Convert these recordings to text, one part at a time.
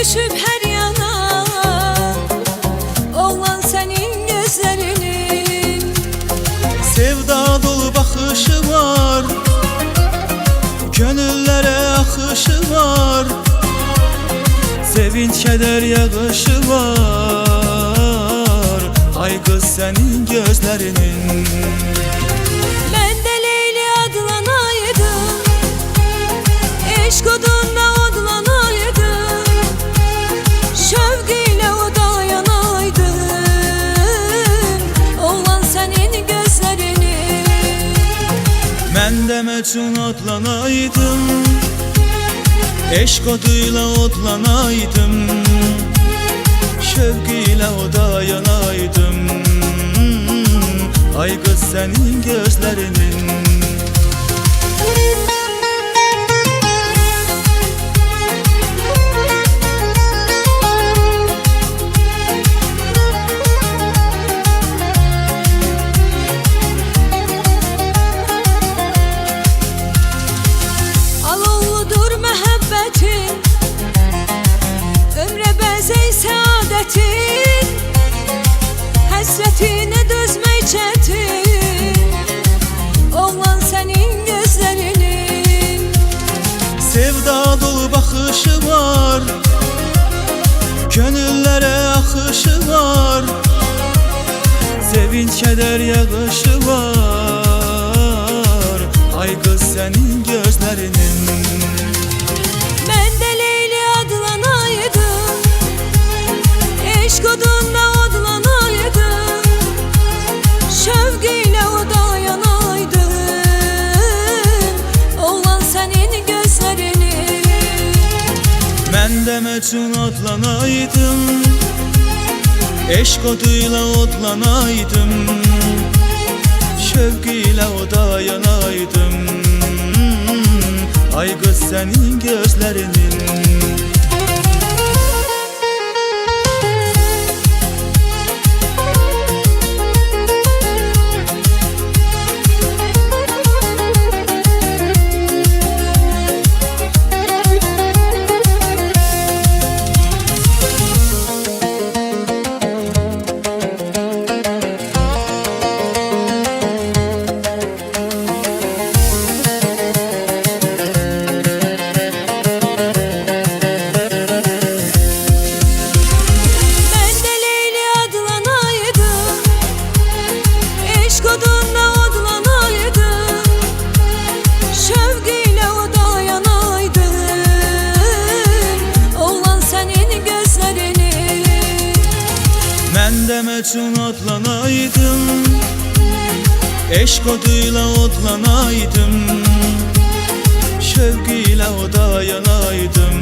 düşüp her yana, oğlan senin gözlerinin. Sevda dolu bakışı var, gönüllere akışı var. Sevinç keder yağışı var, ay kız senin gözlerinin. Ben de Leyli adlanaydım, eşk odunda odlanaydım, şevkiyle oda yanaydım, oğlan senin gözlerinin. Ben de Mecnun adlanaydım, eşk oduyla odlanaydım, şevkiyle oda yanaydım, ay kız senin gözlerinin. Alovludur məhəbbətin, ömrə bəzək səadətin, həsrətinə dözmək çətin, oğlan sənin gözlərinin. Sevda dolu bakışı var, gönüllere akışı var. Sevinç keder yağışı var, ay kız senin gözlerinin. Ben de Leyli adlanaydım, eşk odunda odlanaydım, şevkiyle oda yanaydım, oğlan senin gözlerinin. Ben de Mecnun adlanaydım, eşk oduyla odlanaydım, şevkiyle oda yanaydım, ay kız senin gözlerinin. Ben de Mecnun adlanaydım, eşk oduyla odlanaydım, şevkiyle oda yanaydım,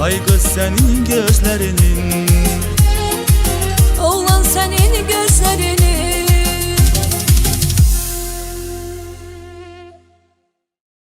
ay kız senin gözlerinin.